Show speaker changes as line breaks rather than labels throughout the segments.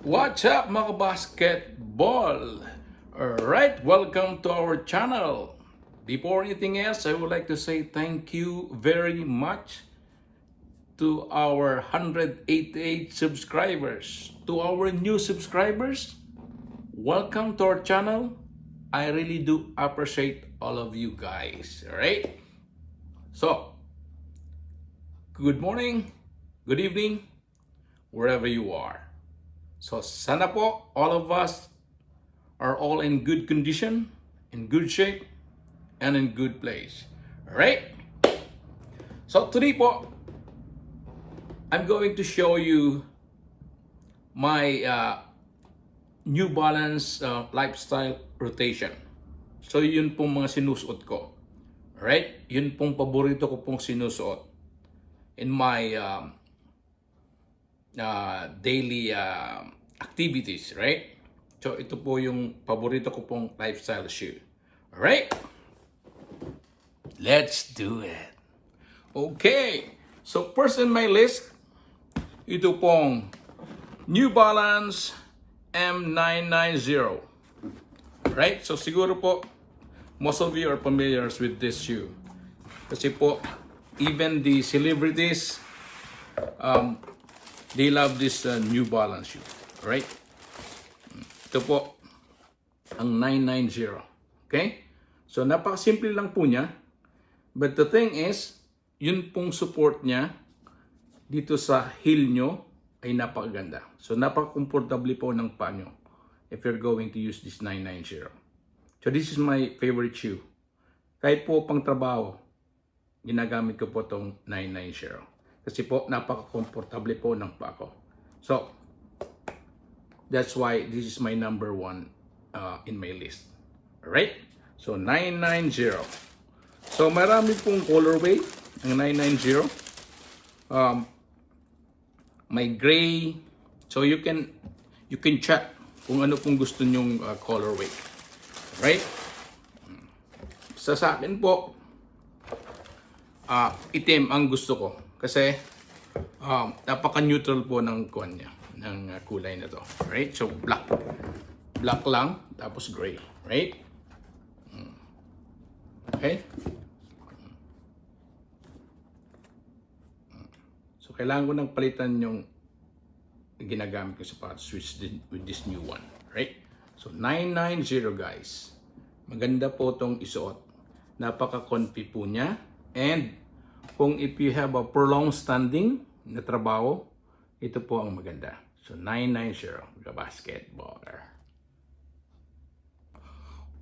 What's up mga basketball? Alright, welcome to our channel. Before anything else, I would like to say thank you very much to our 188 subscribers. To our new subscribers, welcome to our channel. I really do appreciate all of you guys. Alright? So, good morning, good evening, wherever you are. So sana po all of us are all in good condition, in good shape, and in good place. Alright? So today po, I'm going to show you my New Balance lifestyle rotation. So yun pong mga sinusuot ko. Alright? Yun pong paborito ko pong sinusuot in my daily activities, right? So ito po yung paborito ko pong lifestyle shoe. Alright? Let's do it. Okay. So first in my list, ito pong New Balance M990. Right? So siguro po, most of you are familiar with this shoe. Kasi po, even the celebrities, they love this New Balance shoe. Right? Ito po, ang 990. Okay? So, napakasimple lang po niya. But the thing is, yun pong support niya dito sa heel nyo ay napakaganda. So, napaka-comfortable po ng paa nyo if you're going to use this 990. So, this is my favorite shoe. Kahit po pang trabaho, ginagamit ko po itong 990. Kasi po, napaka-comfortable po ng paa ko. So, that's why this is my number one in my list. Alright? So, 990. So, marami pong colorway ang 990. May gray. So, you can check kung ano pong gusto nyong colorway. Right? Sa akin po, itim ang gusto ko. Kasi, napaka-neutral po ng kuwan niya, ng kulay na to. Right? So, black. Black lang, tapos gray. Right? Okay? So, kailangan ko nang palitan yung ginagamit ko sa sapatos with this new one. Right? So, 990 guys. Maganda po itong isuot. Napaka-comfy po niya. And, kung if you have a prolonged standing na trabaho, ito po ang maganda. So, 990, the basketballer.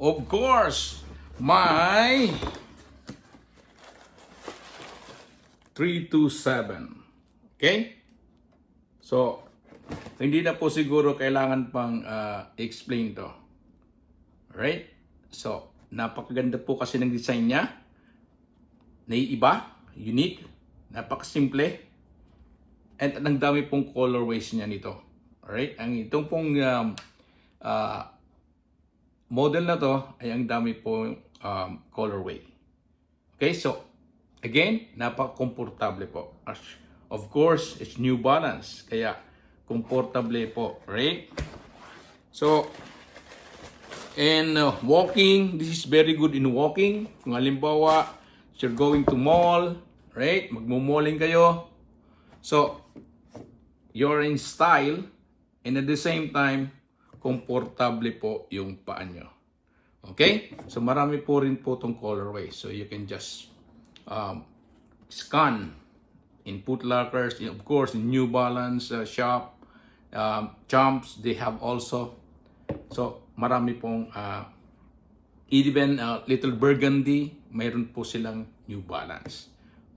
Of course, my 327. Okay? So, hindi na po siguro kailangan pang explain to. Alright? So, napakaganda po kasi ng design niya. Naiiba, unique, napakasimple. And ang dami pong colorways niya nito. Alright? Ang itong pong model na to ay ang dami pong colorway. Okay? So, again, napaka-comfortable po. Of course, it's New Balance. Kaya, comfortable po. Right? So, and walking, this is very good in walking. Kung halimbawa, you're going to mall, right? Magmo-malling kayo. So, you're in style and at the same time, comfortable po yung paa nyo. Okay? So, marami po rin po itong colorway. So, you can just scan in Foot Lockers, of course, in New Balance shop, Champs, they have also. So, marami pong even Little Burgundy, mayroon po silang New Balance.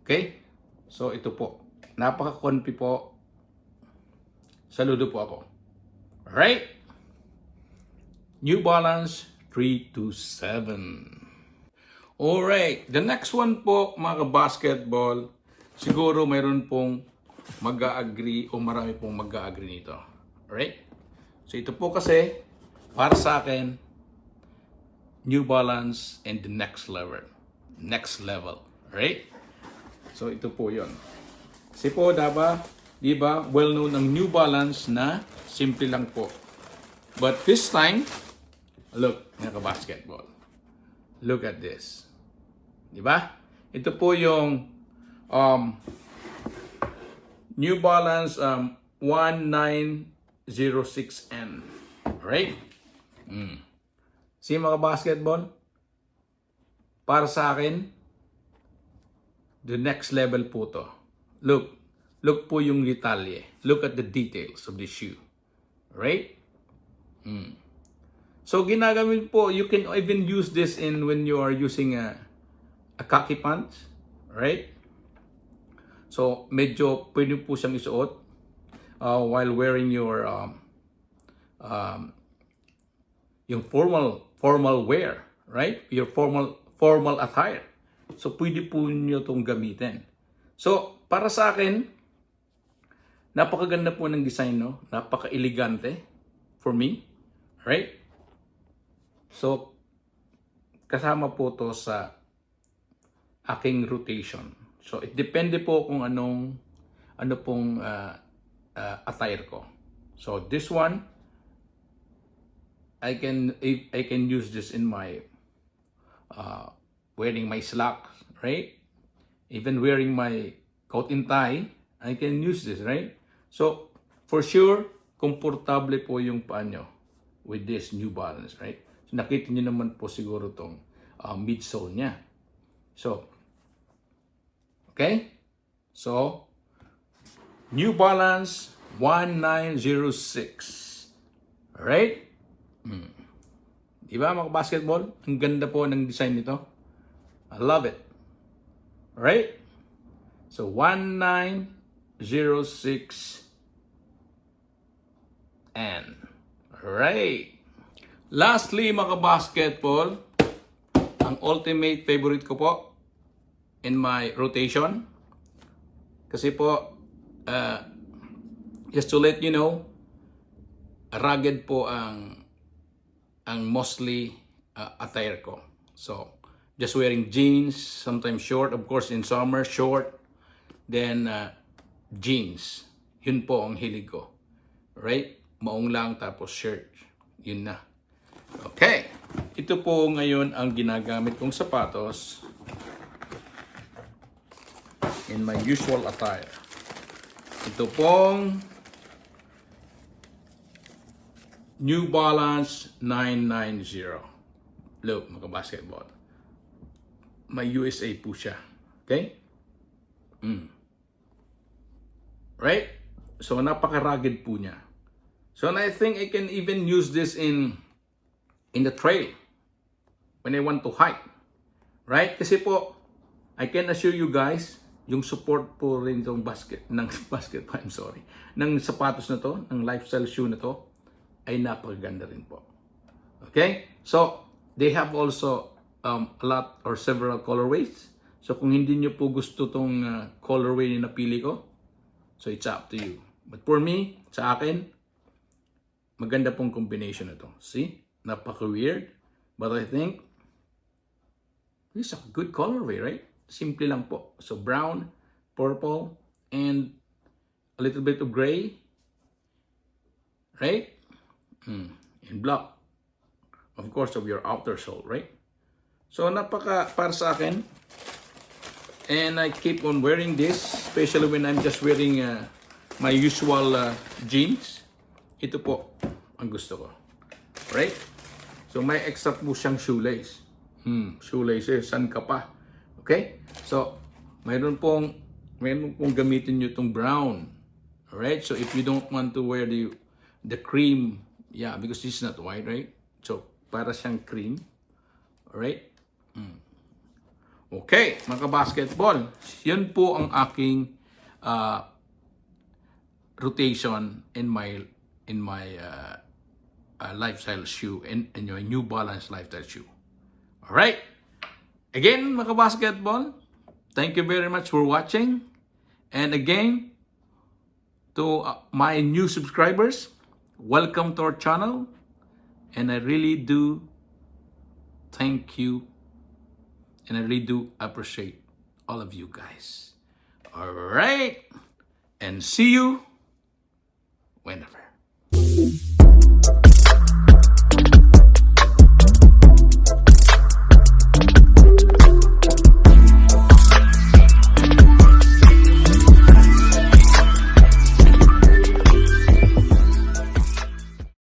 Okay? So, ito po. Napaka-comfy po. Saludo po ako. Alright? New Balance 327. Alright. The next one po, mga basketball, siguro mayroon pong mag-a-agree o marami pong mag-a-agree nito. Alright? So, ito po kasi, para sa akin, New Balance and the next level. Next level. Alright? So, ito po yon. Kasi po, diba, Di ba? Well known ang New Balance na simple lang po. But this time, look, mga basketball. Look at this. Di ba? Ito po yung New Balance 1906N. Right? See mga basketball? Para sa akin, the next level po to. Look po yung detalye. Look at the details of the shoe. Right? So ginagamit po, you can even use this in when you are using a khaki pants, right? So medyo pwede po siyang isuot while wearing your yung formal wear, right? Your formal attire. So pwede po niyo tong gamitin. So para sa akin, napakaganda po ng design, no? Napaka-elegante for me, right? So kasama po to sa aking rotation. So it depende po kung ano pong attire ko. So this one, I can use this in my wearing my slacks, right? Even wearing my coat and tie, I can use this, right? So for sure, komportable po yung paa nyo with this New Balance, right? So nakita nyo naman po siguro tong midsole niya. So, okay? So, New Balance 1906. Alright? Diba mga basketball? Ang ganda po ng design nito. I love it. Alright? So, 1906N. Alright. Lastly, mga basketball, ang ultimate favorite ko po in my rotation. Kasi po, just to let you know, rugged po ang mostly attire ko. So, just wearing jeans, sometimes short, of course in summer, short, then jeans. Yun po ang hilig ko. Right? Maong lang tapos shirt. Yun na. Okay. Ito po ngayon ang ginagamit kong sapatos in my usual attire. Ito pong New Balance 990. Look, mga basketball. May USA po siya. Okay? Right? So, napaka-rugged po niya. So, and I think I can even use this in the trail when I want to hike. Right? Kasi po, I can assure you guys, yung support po rin itong ng sapatos na to, ng lifestyle shoe na to, ay napakaganda rin po. Okay? So, they have also a lot or several colorways. So, kung hindi nyo po gusto tong colorway na napili ko, so it's up to you. But for me, sa akin, maganda pong combination na to. See? Napaka-weird. But I think, this is a good colorway, right? Simple lang po. So, brown, purple, and a little bit of gray. Right? And black. Of course, of your outer sole, right? So, para sa akin. And I keep on wearing this, especially when I'm just wearing my usual jeans. Ito po ang gusto ko. Right? So, may extra po siyang shoelace. Shoelaces, saan ka pa? Okay? So, mayroon pong gamitin nyo itong brown. Alright? So, if you don't want to wear the cream, yeah, because this is not white, right? So, para siyang cream. Alright? Okay, mga basketball. Yun po ang aking rotation in my lifestyle shoe and your New Balance lifestyle shoe. All right. Again, mga basketball, thank you very much for watching. And again, to my new subscribers, welcome to our channel. And I really do thank you. And I really do appreciate all of you guys. All right. and see you whenever.